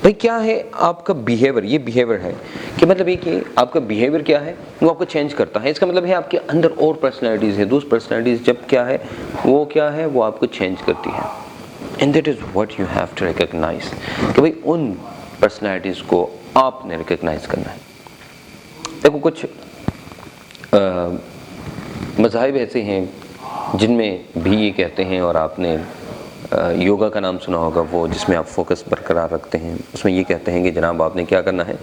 بھائی کیا ہے آپ کا بیہیور، یہ بیہیور ہے کہ مطلب یہ کہ آپ کا بیہیور کیا ہے وہ آپ کو چینج کرتا ہے، اس کا مطلب ہے آپ کے اندر اور پرسنالٹیز ہے، دوسری پرسنالٹیز جب کیا ہے وہ آپ کو چینج کرتی ہے. And that is what you have to recognise کہ بھائی ان پرسنالٹیز کو آپ نے ریکگنائز کرنا ہے. دیکھو کچھ مذاہب ایسے ہیں جن میں بھی یہ کہتے ہیں، اور آپ نے یوگا کا نام سنا ہوگا، وہ جس میں آپ فوکس برقرار رکھتے ہیں، اس میں یہ کہتے ہیں کہ جناب آپ نے کیا کرنا ہے،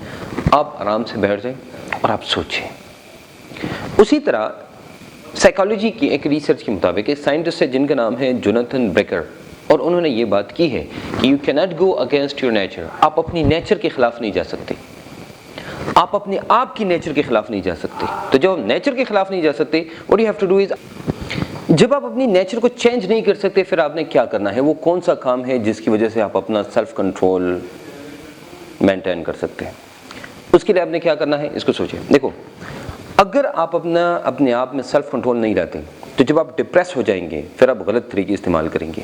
آپ آرام سے بیٹھ جائیں اور آپ سوچیں. اسی طرح سائیکالوجی کی ایک ریسرچ کے مطابق ایک سائنٹسٹ ہے جن کا نام ہے جوناتھن بیکر، اور انہوں نے یہ بات کی ہے کہ یو کی not go against your nature. آپ اپنی نیچر کے خلاف نہیں جا سکتے، آپ اپنے آپ کی نیچر کے خلاف نہیں جا سکتے. تو جب آپ نیچر کے خلاف نہیں جا سکتے، what you have to do is، جب آپ اپنی نیچر کو چینج نہیں کر سکتے، پھر آپ نے کیا کرنا ہے، وہ کون سا کام ہے جس کی وجہ سے آپ اپنا سیلف کنٹرول مینٹین کر سکتے ہیں. اس کے لیے آپ نے کیا کرنا ہے، اس کو سوچیں. دیکھو اگر آپ اپنے آپ میں سیلف کنٹرول نہیں رہتے تو جب آپ ڈپریس ہو جائیں گے پھر آپ غلط طریقے استعمال کریں گے.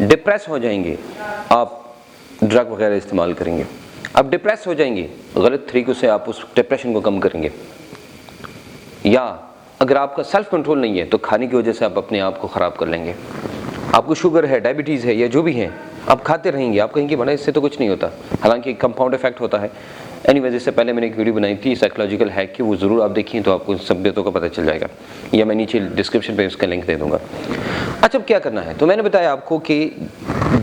ڈپریس ہو جائیں گے آپ ڈرگ وغیرہ استعمال کریں گے. آپ ڈپریس ہو جائیں گے، غلط طریقوں سے آپ اس ڈپریشن کو کم کریں گے. یا اگر آپ کا سیلف کنٹرول نہیں ہے تو کھانے کی وجہ سے آپ اپنے آپ کو خراب کر لیں گے. آپ کو شوگر ہے، ڈائبٹیز ہے، یا جو بھی ہے، آپ کھاتے رہیں گے. آپ کہیں گے بڑا اس سے تو کچھ نہیں ہوتا، حالانکہ ایک کمپاؤنڈ افیکٹ ہوتا ہے. اینی ویز، اس سے پہلے میں نے ایک ویڈیو بنائی تھی سائیکولوجیکل ہیک کی، وہ ضرور آپ دیکھیں تو آپ کو سب باتوں کا پتہ چل جائے گا، یا میں نیچے ڈسکرپشن پہ اس کا لنک دے دوں گا. اچھا اب کیا کرنا ہے، تو میں نے بتایا آپ کو کہ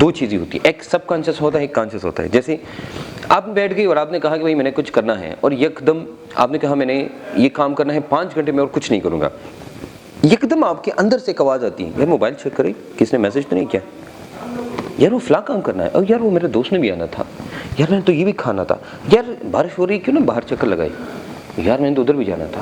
دو چیزیں ہوتی ہیں، ایک سب کانشیس ہوتا ہے، ایک کانشیس ہوتا ہے. جیسے آپ بیٹھ گئی اور آپ نے کہا کہ بھائی میں نے کچھ کرنا ہے، اور یکدم آپ نے کہا میں نے یہ کام کرنا ہے 5 گھنٹے میں اور کچھ نہیں کروں گا. یکدم آپ کے اندر سے ایک آواز آتی ہے، یار موبائل چیک کریں کس نے میسج تو نہیں کیا، یار وہ فلاں کام کرنا ہے، اور یار وہ میرے دوست نے بھی آنا تھا، یار میں نے تو یہ بھی کھانا تھا، یار بارش ہو رہی ہے کیوں نہ باہر چکر لگائی، یار میں نے تو ادھر بھی جانا تھا.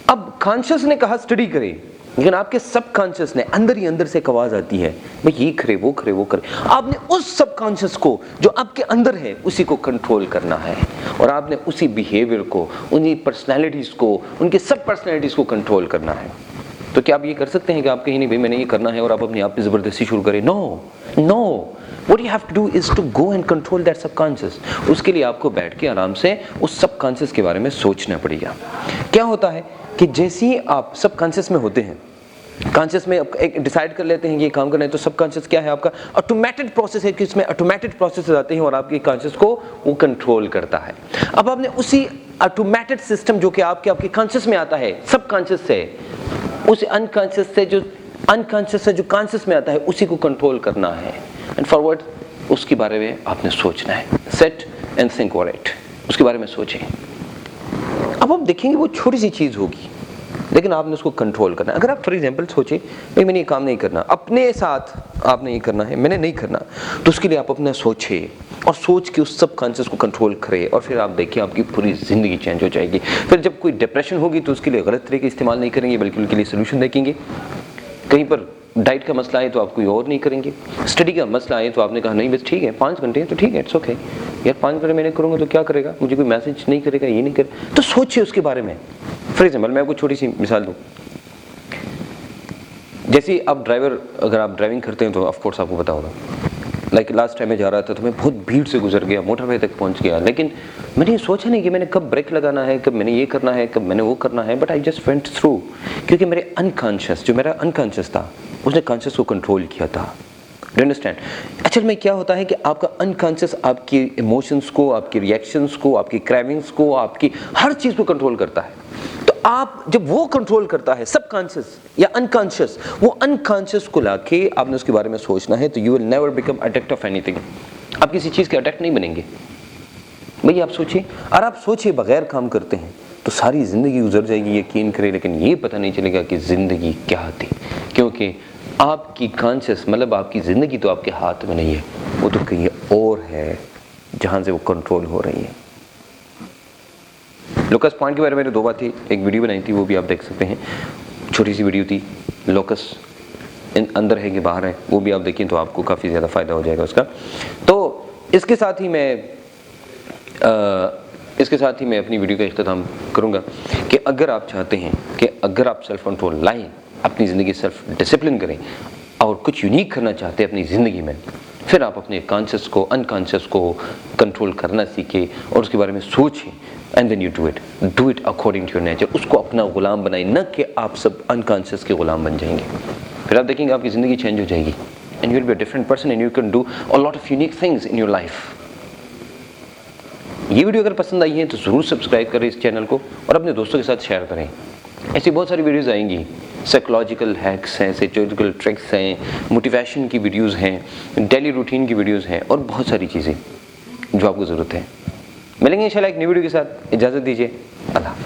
اب کانشیس نے کہا اسٹڈی کرے، لیکن آپ کے سب کانشیس نے اندر ہی اندر سے ایک آواز آتی ہے بھائی یہ کرے وہ کرے وہ کرے. آپ نے اس سب کانشیس کو جو آپ کے اندر ہے اسی کو کنٹرول کرنا ہے، اور آپ نے اسی بیہیویئر کو، انہی پرسنالٹیز کو، ان کے سب پرسنالٹیز کو کنٹرول کرنا ہے. تو کیا آپ یہ کر سکتے ہیں کہ آپ کہیں نہیں بھائی میں نے یہ کرنا ہے اور آپ اپنے آپ پہ زبردستی شروع کریں؟ نو. What you have to do is to go and control that subconscious. اس کے لیے آپ کو بیٹھ کے آرام سے اس سب کانشیس کے بارے میں سوچنا پڑے گا. کیا ہوتا ہے کہ جیسے ہی آپ سب کانشیس میں ہوتے ہیں، کانشیس میں ایک ڈیسائیڈ کر لیتے ہیں کہ یہ کام کرنا ہے، تو سب کانشیس کیا ہے آپ کا آٹومیٹڈ پروسیس ہے کہ اس میں آٹومیٹڈ پروسیس آتے ہیں اور آپ کی کانشیس کو وہ کنٹرول کرتا ہے. اب آپ نے اسی آٹومیٹڈ سسٹم جو کہ آپ کے کانشیس میں آتا ہے، سب کانشیس سے، اس انکانشیس سے جو کانشیس میں آتا ہے اسی کو کنٹرول کرنا ہے. اینڈ فارورڈ اس کے بارے میں آپ نے سوچنا ہے. Sit and think over it, اس کے بارے میں سوچیں. اب آپ دیکھیں گے وہ چھوٹی سی چیز ہوگی لیکن آپ نے اس کو کنٹرول کرنا ہے. اگر آپ فار ایگزامپل سوچیں بھائی میں نے یہ کام نہیں کرنا، اپنے ساتھ آپ نے یہ کرنا ہے، میں نے نہیں کرنا، تو اس کے لیے آپ اپنا سوچیں اور سوچ کے اس سب کانشیس کو کنٹرول کریں، اور پھر آپ دیکھیں آپ کی پوری زندگی چینج ہو جائے گی. پھر جب کوئی ڈپریشن ہوگی تو اس کے لیے غلط طریقے استعمال نہیں کریں گے بلکہ ان کے لیے سولوشن دیکھیں گے. کہیں پر ڈائٹ کا مسئلہ آئے تو آپ کوئی اور نہیں کریں گے. اسٹڈی کا مسئلہ آئے تو آپ نے کہا نہیں بس ٹھیک ہے 5 گھنٹے ہیں تو ٹھیک ہے، اٹس اوکے، یار 5 گھنٹے میں نے کروں گا تو کیا کرے گا، مجھے کوئی میسج نہیں کرے گا، یہ نہیں کرے. تو سوچئے اس کے بارے میں. فار ایگزامپل میں آپ کو چھوٹی سی مثال دوں، جیسے آپ اگر آپ ڈرائیونگ کرتے ہیں تو آف کورس آپ کو پتا ہوگا، لائک لاسٹ ٹائم میں جا رہا تھا تو میں بہت بھیڑ سے گزر گیا، موٹر وے تک پہنچ گیا، لیکن میں نے یہ سوچا نہیں کہ میں نے کب بریک لگانا ہے، کب میں نے یہ کرنا ہے، کب میں نے وہ کرنا ہے. But I just went through, کیونکہ میرے جو میرا انکانشیس تھا اس نے کانشیس کو کنٹرول کیا تھا. Do understand? اچھل میں کیا ہوتا ہے کہ آپ کا انکانشیس آپ کی ایموشنس کو، آپ کی ریئیکشنس کو، آپ کی کرائیونگس کو، آپ کی ہر چیز کو کنٹرول کرتا ہے. تو آپ جب وہ کنٹرول کرتا ہے سب کانشیس یا انکانشیس، وہ انکانشیس کو لا کے آپ نے اس کے بارے میں سوچنا ہے، تو you will never become addict of any thing. آپ کسی چیز کے اڈکٹ نہیں بنیں گے. بھئی آپ سوچیں، اور آپ سوچیں بغیر کام کرتے ہیں تو ساری زندگی گزر جائے گی، یقین کریں، لیکن یہ پتہ نہیں چلے گا کہ زندگی کیا تھی، کیونکہ آپ کی کانشیس مطلب آپ کی زندگی تو آپ کے ہاتھ میں نہیں ہے، وہ تو کہیں اور ہے جہاں سے وہ کنٹرول ہو رہی ہے. لوکس پوائنٹ کے بارے میں 2 باتیں ایک ویڈیو بنائی تھی، وہ بھی آپ دیکھ سکتے ہیں، چھوٹی سی ویڈیو تھی. لوکس اندر ہے کہ باہر ہے، وہ بھی آپ دیکھیں تو آپ کو کافی زیادہ فائدہ ہو جائے گا اس کا. تو اس کے ساتھ ہی میں اپنی ویڈیو کا اختتام کروں گا کہ اگر آپ چاہتے ہیں کہ اگر آپ سیلف کنٹرول لائیں، اپنی زندگی سیلف ڈسپلن کریں اور کچھ یونیک کرنا چاہتے ہیں اپنی زندگی میں، پھر آپ اپنے کانشیس کو انکانشیس کو کنٹرول کرنا سیکھیں اور اس کے بارے میں سوچیں and then you do it according to your nature. اس کو اپنا غلام بنائیں, نہ کہ آپ سب انکانشیس کے غلام بن جائیں گے. پھر آپ دیکھیں گے آپ کی زندگی چینج ہو جائے گی and you will be a different person and you can do a lot of unique things in your life. یہ ویڈیو اگر پسند آئی ہے تو ضرور سبسکرائب کریں اس چینل کو اور اپنے دوستوں کے ساتھ شیئر کریں. ایسی بہت ساری ویڈیوز آئیں گی, سائیکولوجیکل ہیکس ہیں, سائیکولوجیکل ٹرکس ہیں, موٹیویشن کی ویڈیوز ہیں, ڈیلی روٹین کی ویڈیوز ہیں اور بہت ساری چیزیں جو آپ کو ضرورت ہے. ملیں گے انشاءاللہ ایک نئی ویڈیو کے ساتھ. اجازت دیجیے. اللہ حافظ.